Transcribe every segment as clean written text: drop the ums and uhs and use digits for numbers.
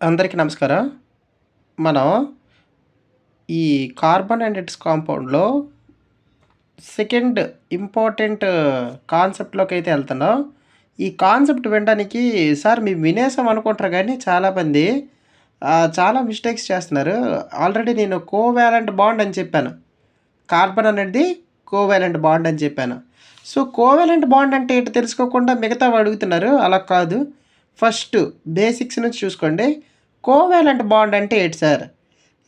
అందరికీ నమస్కారం. మనం ఈ కార్బన్ అండ్ ఇట్స్ కాంపౌండ్‌లో సెకండ్ ఇంపార్టెంట్ కాన్సెప్ట్‌లోకైతే ఎళ్తున్నాం. ఈ కాన్సెప్ట్ వినడానికి సార్ మేము వినేసాం అనుకుంటారు గానీ చాలామంది చాలా మిస్టేక్స్ చేస్తున్నారు. ఆల్రెడీ నేను కోవాలెంట్ బాండ్ అని చెప్పాను. కార్బన్ అనేది కోవాలెంట్ బాండ్ అని చెప్పాను. సో, కోవాలెంట్ బాండ్ అంటే ఏంటో తెలుసుకోకుండా మిగతావి అడుగుతున్నారు. అలా కాదు. ఫస్ట్ బేసిక్స్ నుంచి చూసుకోండి. కోవాలెంట్ బాండ్ అంటే ఏంటి సార్?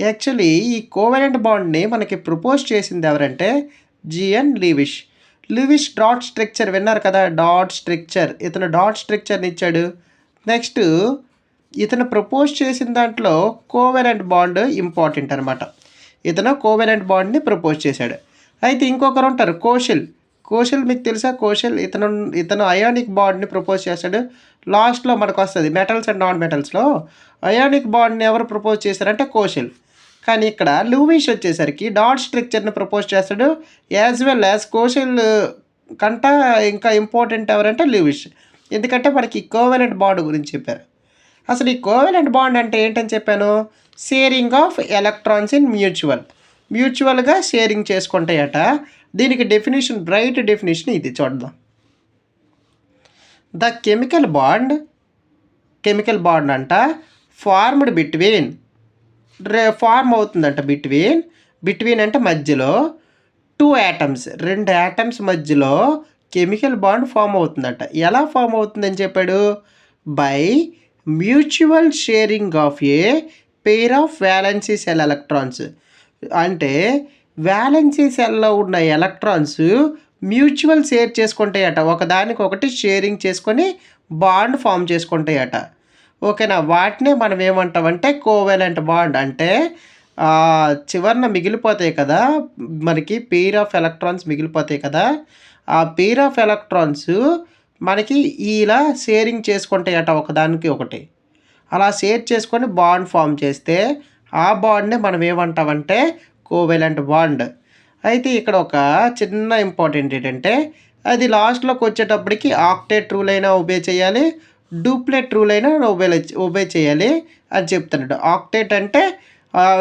యాక్చువల్లీ ఈ కోవాలెంట్ బాండ్‌ని మనకి ప్రపోజ్ చేసింది ఎవరంటే జీఎన్ లీవిష్. లీవిష్ డాట్ స్ట్రక్చర్ విన్నారు కదా! Dot structure. ఇతను డాట్ స్ట్రక్చర్‌ని ఇచ్చాడు. నెక్స్ట్ ఇతను ప్రపోజ్ చేసిన దాంట్లో కోవాలెంట్ బాండ్ ఇంపార్టెంట్ అనమాట. ఇతను కోవాలెంట్ బాండ్‌ని ప్రపోజ్ చేశాడు. అయితే ఇంకొకరు ఉంటారు కోషెల్. కోషెల్ మీకు తెలుసా? కోషెల్ ఇతను అయానిక్ బాండ్‌ని ప్రపోజ్ చేశాడు. లాస్ట్‌లో మనకొస్తది మెటల్స్ అండ్ నాన్ మెటల్స్‌లో అయానిక్ బాండ్‌ని ఎవరు ప్రపోజ్ చేశారంటే కోషెల్. కానీ ఇక్కడ లూయిస్ వచ్చేసరికి డాట్ స్ట్రక్చర్‌ని ప్రపోజ్ చేస్తాడు. యాజ్ వెల్ యాజ్ కోషెల్ కంట ఇంకా ఇంపార్టెంట్ ఎవరంటే లూయిస్. ఎందుకంటే మనకి కోవాలెంట్ బాండ్ గురించి చెప్పారు. అసలు ఈ కోవాలెంట్ బాండ్ అంటే ఏంటని చెప్పాను? Sharing of electrons in mutual. మ్యూచువల్‌గా షేరింగ్ చేసుకుంటాయట. దీనికి డెఫినిషన్ బ్రైట్ డెఫినిషన్ ఇది చూద్దాం. ద కెమికల్ బాండ్ అంట ఫార్మ్డ్ బిట్వీన్ ఫార్మ్ అవుతుందంట బిట్వీన్ అంటే మధ్యలో 2 యాటమ్స్ 2 యాటమ్స్ మధ్యలో కెమికల్ బాండ్ ఫామ్ అవుతుందట. ఎలా ఫామ్ అవుతుందని చెప్పాడు? By mutual sharing of a pair of valency shell electrons. అంటే వ్యాలెన్సీ సెల్లో ఉన్న ఎలక్ట్రాన్స్ మ్యూచువల్ షేర్ చేసుకుంటాయట. ఒకదానికొకటి షేరింగ్ చేసుకొని బాండ్ ఫామ్ చేసుకుంటాయట. ఓకేనా? వాటినే మనం ఏమంటామంటే కోవాలెంట్ బాండ్. అంటే చివరన మిగిలిపోతాయి కదా! మనకి పెయిర్ ఆఫ్ ఎలక్ట్రాన్స్ మిగిలిపోతాయి కదా! ఆ పెయిర్ ఆఫ్ ఎలక్ట్రాన్స్ మనకి ఇలా షేరింగ్ చేసుకుంటాయట ఒకదానికి ఒకటి. అలా షేర్ చేసుకొని బాండ్ ఫామ్ చేస్తే ఆ బాండ్‌ని మనం ఏమంటామంటే కోవాలెంట్ బాండ్. అయితే ఇక్కడ ఒక చిన్న ఇంపార్టెంట్ ఏంటంటే అది లాస్ట్‌లోకి వచ్చేటప్పటికి ఆక్టేట్ రూల్ అయినా ఒబే చేయాలి. డూప్లెట్ రూల్ అయినా ఒబే చేయాలి అని చెప్తున్నాడు. ఆక్టేట్ అంటే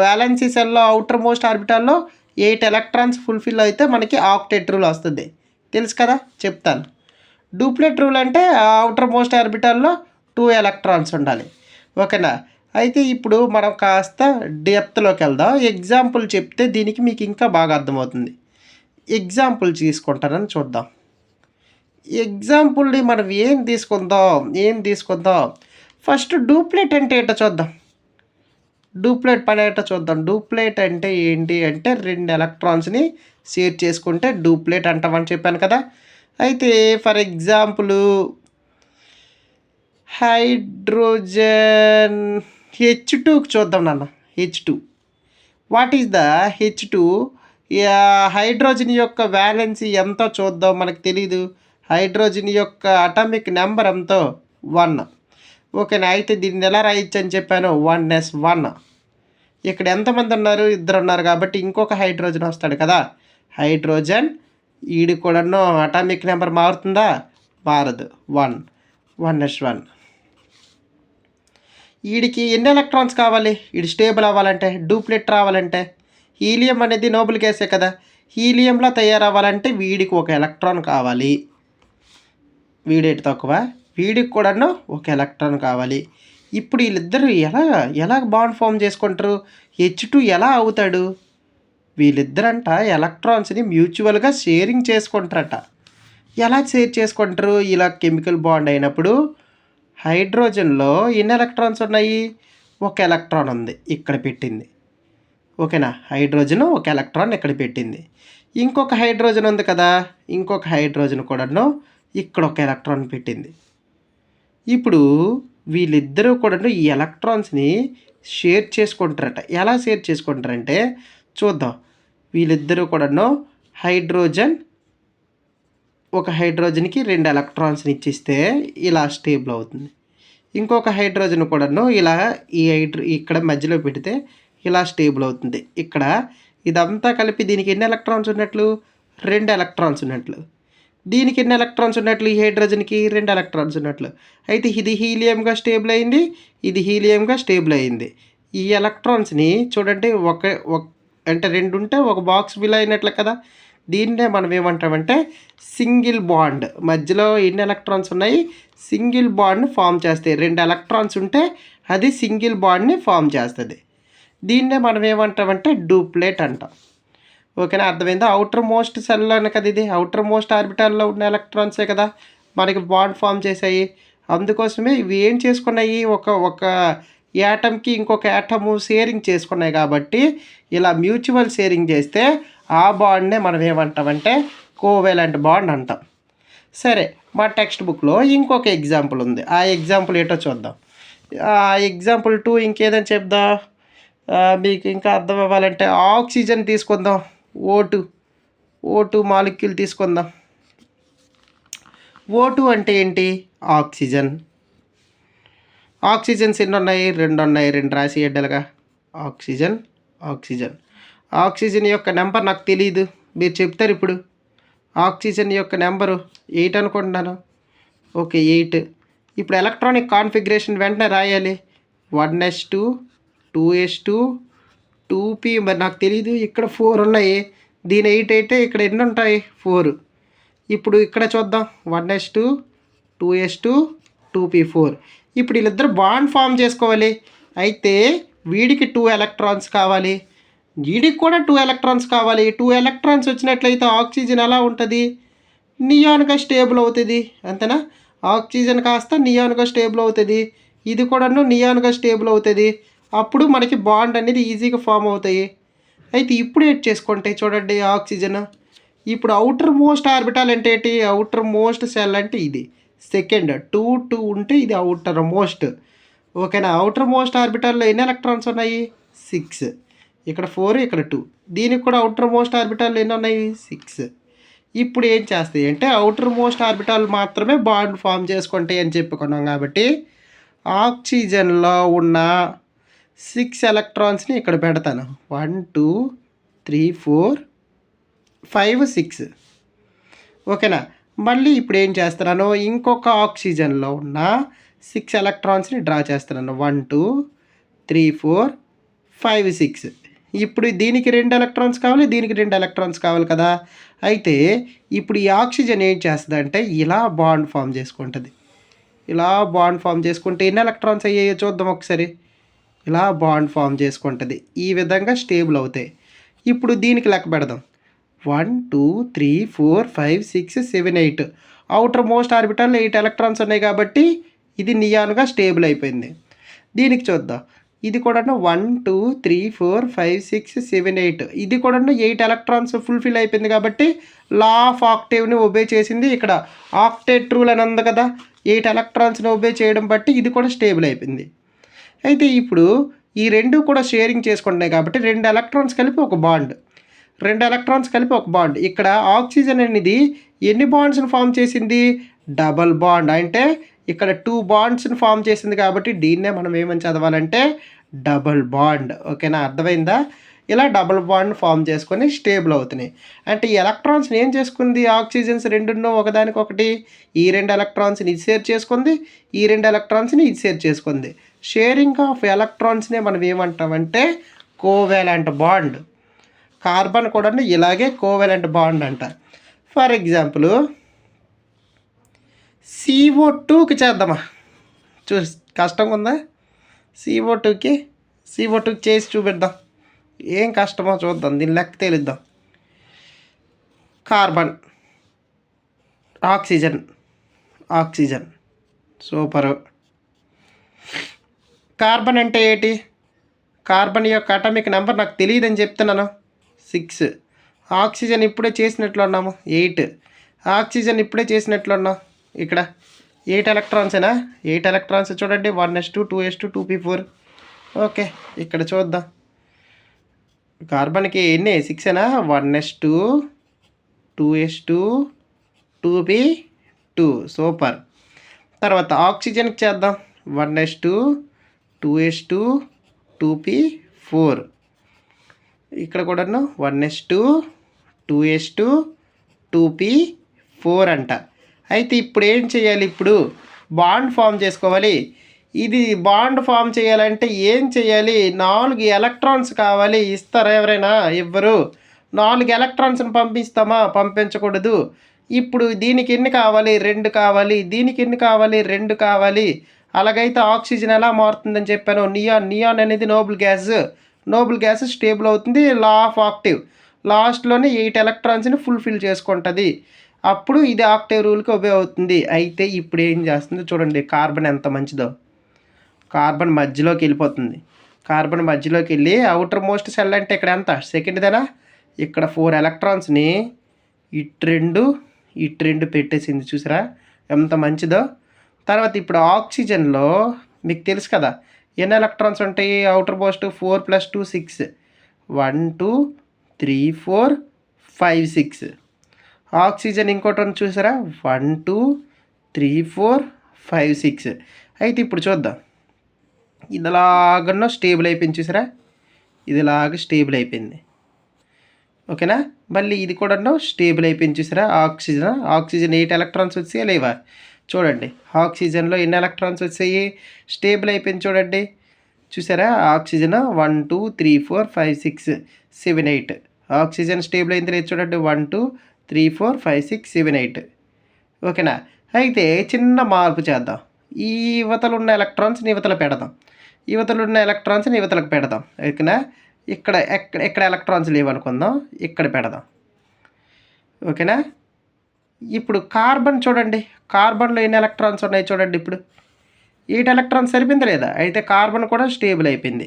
వాలెన్సీ సెల్‌లో ఔటర్ మోస్ట్ ఆర్బిటాల్‌లో 8 ఎలక్ట్రాన్స్ ఫుల్‌ఫిల్ అయితే మనకి ఆక్టేట్ రూల్ వస్తది. తెలుసు కదా! చెప్తాను. డూప్లెట్ రూల్ అంటే ఔటర్ మోస్ట్ ఆర్బిటాల్‌లో 2 ఎలక్ట్రాన్స్ ఉండాలి. ఓకేనా? అయితే ఇప్పుడు మనం కాస్త డెప్త్‌లోకి వెళ్దాం. ఎగ్జాంపుల్ చెప్తే దీనికి మీకు ఇంకా బాగా అర్థమవుతుంది. ఎగ్జాంపుల్ తీసుకుంటానని చూద్దాం. ఎగ్జాంపుల్‌ని మనం ఏం తీసుకుందాం? ఫస్ట్ డూప్లెట్ అంటే ఏంటో చూద్దాం. డూప్లెట్ పని ఏంటో చూద్దాం. డూప్లెట్ అంటే ఏంటి అంటే 2 ఎలక్ట్రాన్స్‌ని షేర్ చేసుకుంటే డూప్లెట్ అంటామని చెప్పాను కదా! అయితే ఫర్ ఎగ్జాంపుల్ హైడ్రోజన్ హెచ్2కి చూద్దాం నాన్న. H two. What is the H two? Hydrogen యొక్క వ్యాలెన్సీ ఎంతో చూద్దాం. మనకు తెలీదు. హైడ్రోజన్ యొక్క అటామిక్ నెంబర్ ఎంతో 1. ఓకేనా? అయితే దీన్ని ఎలా రాయొచ్చు అని చెప్పాను? 1s1. ఇక్కడ ఎంతమంది ఉన్నారు? 2 ఉన్నారు కాబట్టి ఇంకొక హైడ్రోజన్ వస్తాడు కదా! హైడ్రోజన్ ఈడికి కూడాను అటామిక్ నెంబర్ మారుతుందా? మారదు. 1s1. ఈడికి ఎన్ని ఎలక్ట్రాన్స్ కావాలి? ఈడు స్టేబుల్ అవ్వాలంటే, డూప్లెట్ రావాలంటే? హీలియం అనేది నోబుల్ గ్యాసే కదా! హీలియంలా తయారవ్వాలంటే వీడికి ఒక ఎలక్ట్రాన్ కావాలి. వీడేటి తక్కువ? వీడికి కూడాను ఒక ఎలక్ట్రాన్ కావాలి. ఇప్పుడు వీళ్ళిద్దరూ ఎలా బాండ్ ఫామ్ చేసుకుంటారు? హెచ్2 ఎలా అవుతాడు? వీళ్ళిద్దరంట ఎలక్ట్రాన్స్‌ని మ్యూచువల్‌గా షేరింగ్ చేసుకుంటారట. ఎలా షేర్ చేసుకుంటారు? ఇలా కెమికల్ బాండ్ అయినప్పుడు హైడ్రోజన్‌లో ఎన్ని ఎలక్ట్రాన్స్ ఉన్నాయి? ఒక ఎలక్ట్రాన్ ఉంది. ఇక్కడ పెట్టింది. ఓకేనా? హైడ్రోజన్ ఒక ఎలక్ట్రాన్ ఇక్కడ పెట్టింది. ఇంకొక హైడ్రోజన్ ఉంది కదా! ఇంకొక హైడ్రోజన్ కూడాను ఇక్కడ ఒక ఎలక్ట్రాన్ పెట్టింది. ఇప్పుడు వీళ్ళిద్దరూ కూడాను ఈ ఎలక్ట్రాన్స్‌ని షేర్ చేసుకుంటారట. ఎలా షేర్ చేసుకుంటారంటే చూద్దాం. వీళ్ళిద్దరూ కూడాను ఒక హైడ్రోజన్‌కి 2 ఎలక్ట్రాన్స్‌ని ఇచ్చిస్తే ఇలా స్టేబుల్ అవుతుంది. ఇంకొక హైడ్రోజన్ కూడాను ఇలా ఇక్కడ మధ్యలో పెడితే ఇలా స్టేబుల్ అవుతుంది. ఇక్కడ ఇదంతా కలిపి దీనికి ఎన్ని ఎలక్ట్రాన్స్ ఉన్నట్లు? 2 ఎలక్ట్రాన్స్ ఉన్నట్లు. దీనికి ఎన్ని ఎలక్ట్రాన్స్ ఉన్నట్లు, ఈ హైడ్రోజన్కి 2 ఎలక్ట్రాన్స్ ఉన్నట్లు. అయితే ఇది హీలియంగా స్టేబుల్ అయింది, ఇది హీలియంగా స్టేబుల్ అయింది. ఈ ఎలక్ట్రాన్స్ని చూడండి అంటే 2 ఉంటే ఒక బాక్స్ ఫిల్ అయినట్లు కదా. దీన్నే మనం ఏమంటామంటే సింగిల్ బాండ్. మధ్యలో ఎన్ని ఎలక్ట్రాన్స్ ఉన్నాయి, సింగిల్ బాండ్ని ఫామ్ చేస్తాయి. 2 ఎలక్ట్రాన్స్ ఉంటే అది సింగిల్ బాండ్ని ఫామ్ చేస్తుంది. దీన్నే మనం ఏమంటామంటే డూప్లేట్ అంటాం. ఓకేనా, అర్థమైందా? అవుటర్ మోస్ట్ సెల్ అని కదా ఇది, అవుటర్ మోస్ట్ ఆర్బిటాల్లో ఉన్న ఎలక్ట్రాన్సే కదా మనకి బాండ్ ఫామ్ చేసాయి. అందుకోసమే ఇవి ఏం చేసుకున్నాయి, ఒక యాటమ్కి ఇంకొక యాటము షేరింగ్ చేసుకున్నాయి. కాబట్టి ఇలా మ్యూచువల్ షేరింగ్ చేస్తే ఆ బాండ్నే మనం ఏమంటామంటే కోవెలెంట్ బాండ్ అంటాం. సరే, మా టెక్స్ట్ బుక్లో ఇంకొక ఎగ్జాంపుల్ ఉంది. ఆ ఎగ్జాంపుల్ ఏంటో చూద్దాం. ఎగ్జాంపుల్ 2 ఇంకేదని చెప్దాం. మీకు ఇంకా అర్థం అవ్వాలంటే ఆక్సిజన్ తీసుకుందాం. O2 మాలిక్యూల్ తీసుకుందాం. O2 అంటే ఏంటి, ఆక్సిజన్. ఆక్సిజన్స్ ఎన్ని ఉన్నాయి, 2 ఉన్నాయి. 2 రాసి ఎడ్డలుగా ఆక్సిజన్. ఆక్సిజన్ యొక్క నెంబర్ నాకు తెలియదు, మీరు చెప్తారు ఇప్పుడు. ఆక్సిజన్ యొక్క నెంబరు 8 అనుకుంటున్నాను. ఓకే, 8. ఇప్పుడు ఎలక్ట్రానిక్ కాన్ఫిగరేషన్ వెంటనే రాయాలి. 1s2 2s2 2p. మరి నాకు తెలియదు, ఇక్కడ 4 ఉన్నాయి. దీని 8 అయితే ఇక్కడ ఎన్ని ఉంటాయి, 4. ఇప్పుడు ఇక్కడ చూద్దాం, 1s2 2s2 2p4. ఇప్పుడు వీళ్ళిద్దరు బాండ్ ఫామ్ చేసుకోవాలి. అయితే వీడికి 2 ఎలక్ట్రాన్స్ కావాలి, వీడికి కూడా 2 ఎలక్ట్రాన్స్ కావాలి. 2 ఎలక్ట్రాన్స్ వచ్చినట్లయితే ఆక్సిజన్ ఎలా ఉంటుంది, నియాన్గా స్టేబుల్ అవుతుంది. అంతేనా, ఆక్సిజన్ కాస్త నియాన్గా స్టేబుల్ అవుతుంది. ఇది కూడా నియాన్గా స్టేబుల్ అవుతుంది. అప్పుడు మనకి బాండ్ అనేది ఈజీగా ఫామ్ అవుతాయి. అయితే ఇప్పుడు ఏం చేసుకుంటే చూడండి, ఆక్సిజన్ ఇప్పుడు అవుటర్ మోస్ట్ ఆర్బిటాల్ అంటే ఏంటి, అవుటర్ మోస్ట్ సెల్ అంటే ఇది సెకండ్. 2 ఉంటే ఇది అవుటర్ మోస్ట్. ఓకేనా, అవుటర్ మోస్ట్ ఆర్బిటాల్లో ఎన్ని ఎలక్ట్రాన్స్ ఉన్నాయి, 6. ఇక్కడ 4, ఇక్కడ 2. దీనికి కూడా అవుటర్ మోస్ట్ ఆర్బిటాల్లో ఎన్ని ఉన్నాయి, 6. ఇప్పుడు ఏం చేస్తాయి అంటే అవుటర్ మోస్ట్ ఆర్బిటాల్ మాత్రమే బాండ్ ఫామ్ చేసుకుంటాయి అని చెప్పుకున్నాం. కాబట్టి ఆక్సిజన్లో ఉన్న 6 ఎలక్ట్రాన్స్ని ఇక్కడ పెడతాను. 1 2 3 4 5 6. ఓకేనా, మళ్ళీ ఇప్పుడు ఏం చేస్తున్నాను, ఇంకొక ఆక్సిజన్లో ఉన్న 6 ఎలక్ట్రాన్స్ని డ్రా చేస్తున్నాను. 1 2 3 4 5 6. ఇప్పుడు దీనికి 2 ఎలక్ట్రాన్స్ కావాలి, దీనికి 2 ఎలక్ట్రాన్స్ కావాలి కదా. అయితే ఇప్పుడు ఈ ఆక్సిజన్ ఏం చేస్తుంది అంటే ఇలా బాండ్ ఫామ్ చేసుకుంటుంది. ఇలా బాండ్ ఫామ్ చేసుకుంటే ఎన్ని ఎలక్ట్రాన్స్ అయ్యాయో చూద్దాం ఒకసారి. ఇలా బాండ్ ఫామ్ చేసుకుంటుంది, ఈ విధంగా స్టేబుల్ అవుతాయి. ఇప్పుడు దీనికి లెక్క పెడదాం. 1 2 3 4 5 6 7 8. అవుటర్ మోస్ట్ ఆర్బిటాల్లో 8 ఎలక్ట్రాన్స్ ఉన్నాయి కాబట్టి ఇది నియాన్గా స్టేబుల్ అయిపోయింది. దీనికి చూద్దాం, ఇది కూడా 1 2 3 4 5 6 7 8. ఇది కూడా 8 ఎలక్ట్రాన్స్ ఫుల్ఫిల్ అయిపోయింది కాబట్టి లా ఆఫ్ ఆక్టేవ్ని ఒబే చేసింది. ఇక్కడ ఆక్టేట్ రూల్ అని ఉంది కదా, 8 ఎలక్ట్రాన్స్ని ఒబే చేయడం బట్టి ఇది కూడా స్టేబుల్ అయిపోయింది. అయితే ఇప్పుడు ఈ రెండు కూడా షేరింగ్ చేసుకుంటున్నాయి కాబట్టి 2 ఎలక్ట్రాన్స్ కలిపి ఒక బాండ్, 2 ఎలక్ట్రాన్స్ కలిపి ఒక బాండ్. ఇక్కడ ఆక్సిజన్ అనేది ఎన్ని బాండ్స్ని ఫామ్ చేసింది, డబల్ బాండ్. అంటే ఇక్కడ 2 బాండ్స్ని ఫామ్ చేసింది కాబట్టి దీన్నే మనం ఏమని చదవాలంటే డబల్ బాండ్. ఓకేనా, అర్థమైందా? ఇలా డబల్ బాండ్ ఫామ్ చేసుకొని స్టేబుల్ అవుతున్నాయి. అంటే ఈ ఎలక్ట్రాన్స్ని ఏం చేసుకుంది, ఆక్సిజన్స్ 2 ఒకదానికొకటి. ఈ 2 ఎలక్ట్రాన్స్ని ఇది షేర్ చేసుకుంది, ఈ 2 ఎలక్ట్రాన్స్ని ఇది షేర్ చేసుకుంది. షేరింగ్ ఆఫ్ ఎలక్ట్రాన్స్నే మనం ఏమంటామంటే కోవెలెంట్ బాండ్. కార్బన్ కూడా ఇలాగే కోవెలెంట్ బాండ్ అంట. ఫర్ ఎగ్జాంపుల్ CO2కి చేద్దామా, కష్టంగా ఉందా, CO2కి చేసి చూపిద్దాం. ఏం కష్టమో చూద్దాం, దీని లెక్క తేలిద్దాం. Carbon, oxygen super. కార్బన్ అంటే ఏంటి, కార్బన్ యొక్క అటామిక్ నెంబర్ నాకు తెలియదని చెప్తున్నాను, 6. ఆక్సిజన్ ఇప్పుడే చేసినట్లు ఉన్నాము, 8. ఆక్సిజన్ ఇప్పుడే చేసినట్లు ఉన్నాం. ఇక్కడ 8 ఎలక్ట్రాన్సేనా, 8 ఎలక్ట్రాన్స్ చూడండి. 1s2 2s2 2p4. ఓకే, ఇక్కడ చూద్దాం. కార్బన్కి ఎన్ని, 6ఏనా, 1s2 2s2 2p2. సూపర్. తర్వాత ఆక్సిజన్కి చేద్దాం. 1s2 2s2 2p4. ఇక్కడ కూడా 1s2 2s2 2p4. 4 అంట. అయితే ఇప్పుడు ఏం చేయాలి? ఇప్పుడు బాండ్ ఫామ్ చేసుకోవాలి. ఇది బాండ్ ఫామ్ చేయాలంటే ఏం చేయాలి? 4 ఎలక్ట్రాన్స్ కావాలి. ఇస్తారా ఎవరైనా? ఇవ్వరు. 4 ఎలక్ట్రాన్స్‌ని పంపిస్తామా? పంపించకూడదు. ఇప్పుడు దీనికి ఎన్ని కావాలి? 2 కావాలి. దీనికి ఎన్ని కావాలి? 2 కావాలి. అలాగైతే ఆక్సిజన్ ఎలా మారుతుందని చెప్పాను. నియాన్ అనేది noble gas. Noble gas stable అవుతుంది. Law of octave. లాస్ట్‌లోనే 8 ఎలక్ట్రాన్స్‌ని ఫుల్‌ఫిల్ చేసుకుంటది. అప్పుడు ఇది ఆక్టేవ్ రూల్‌కి ఒబే అవుతుంది. అయితే ఇప్పుడు ఏం చేస్తుందో చూడండి. కార్బన్ ఎంత మంచిదో. కార్బన్ మధ్యలోకి వెళ్ళిపోతుంది. కార్బన్ మధ్యలోకి వెళ్ళి అవుటర్ మోస్ట్ సెల్ అంటే ఇక్కడ ఎంత? సెకండ్దేనా? ఇక్కడ 4 ఎలక్ట్రాన్స్‌ని ఇటు రెండు పెట్టేసింది. చూసారా ఎంత మంచిదో. తర్వాత ఇప్పుడు ఆక్సిజన్లో మీకు తెలుసు కదా ఎన్ని ఎలక్ట్రాన్స్ ఉంటాయి? Outer most 4 + 2 6. 1 2 3 4 5 6. ఆక్సిజన్ ఇంకోటి చూసారా? 1 2 3 4 5 6. అయితే ఇప్పుడు చూద్దాం. ఇదిలాగనో స్టేబుల్ అయిపోయింది. చూసారా? ఇదిలాగా స్టేబుల్ అయిపోయింది. ఓకేనా? మళ్ళీ ఇది కూడాను స్టేబుల్ అయిపోయింది. చూసారా? ఆక్సిజన్ 8 ఎలక్ట్రాన్స్ వచ్చాయా లేవా? చూడండి ఆక్సిజన్లో ఎన్ని ఎలక్ట్రాన్స్ వచ్చాయి? స్టేబుల్ అయిపోయింది చూడండి. చూసారా? ఆక్సిజన్ 1 2 3 4 5 6 7 8. ఆక్సిజన్ స్టేబుల్ అయింది లేదు చూడండి. 1 2 3 4 5 6 7 8. ఓకేనా? అయితే చిన్న మార్పు చేద్దాం. ఈ యువతలు ఉన్న ఎలక్ట్రాన్స్ని యువతలు పెడదాం. యువతలు ఉన్న ఎలక్ట్రాన్స్ని యువతలకు పెడదాం. ఓకేనా? ఎక్కడ ఎలక్ట్రాన్స్ లేవనుకుందాం. ఇక్కడ పెడదాం. ఓకేనా? ఇప్పుడు కార్బన్ చూడండి. కార్బన్లో ఎన్ని ఎలక్ట్రాన్స్ ఉన్నాయి చూడండి. ఇప్పుడు 8 ఎలక్ట్రాన్స్ సరిపోయింది లేదా? అయితే కార్బన్ కూడా స్టేబుల్ అయిపోయింది.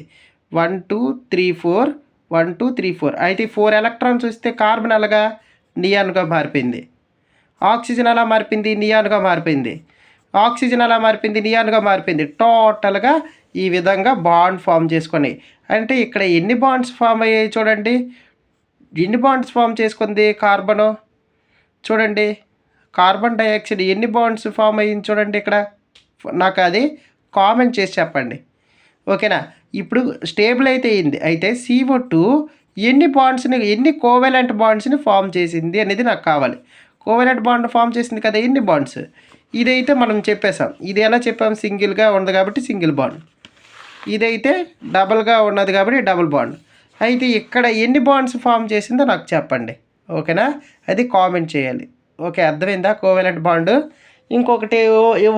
1 2 3 4 1 2 3 4. అయితే 4 ఎలక్ట్రాన్స్ వస్తే కార్బన్ అలాగా నియాన్గా మారిపోయింది. ఆక్సిజన్ ఎలా మారిపోయింది? నియాన్గా మారిపోయింది. ఆక్సిజన్ ఎలా మారిపోయింది? నియాన్గా మారిపోయింది. టోటల్గా ఈ విధంగా బాండ్ ఫామ్ చేసుకొని అంటే ఇక్కడ ఎన్ని బాండ్స్ ఫామ్ అయ్యాయి చూడండి. ఎన్ని బాండ్స్ ఫామ్ చేసుకుంది కార్బను? చూడండి కార్బన్ డైఆక్సైడ్ ఎన్ని బాండ్స్ ఫామ్ అయ్యింది చూడండి. ఇక్కడ నాకు అది కామెంట్ చేసి చెప్పండి. ఓకేనా? ఇప్పుడు స్టేబుల్ అయితే అయింది. అయితే CO2 ఎన్ని కోవెలెంట్ బాండ్స్ని ఫామ్ చేసింది అనేది నాకు కావాలి. కోవెలెంట్ బాండ్ ఫామ్ చేసింది కదా, ఎన్ని బాండ్స్? ఇదైతే మనం చెప్పేసాం. ఇది ఎలా చెప్పాం? సింగిల్గా ఉంది కాబట్టి సింగిల్ బాండ్. ఇదైతే డబుల్గా ఉన్నది కాబట్టి డబుల్ బాండ్. అయితే ఇక్కడ ఎన్ని బాండ్స్ ఫామ్ చేసిందో నాకు చెప్పండి. ఓకేనా? అది కామెంట్ చేయాలి. ఓకే, అర్థమైందా? Covalent bond. ఇంకొకటి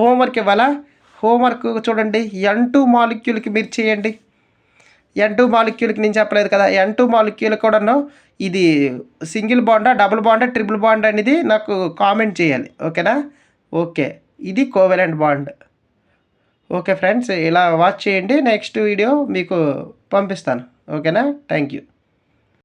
హోంవర్క్ ఇవ్వాలా? హోంవర్క్ చూడండి. N2 మాలిక్యూల్కి మీరు చేయండి. N2 మాలిక్యూల్కి నేను చెప్పలేదు కదా. N2 మాలిక్యూల్ కూడాను ఇది సింగిల్ బాండా, డబుల్ బాండా, ట్రిపుల్ బాండ్ అనేది నాకు కామెంట్ చేయాలి. ఓకేనా? ఓకే, ఇది కోవెలెంట్ బాండ్. ఓకే ఫ్రెండ్స్, ఇలా వాచ్ చేయండి. నెక్స్ట్ వీడియో మీకు పంపిస్తాను. ఓకేనా? Thank you.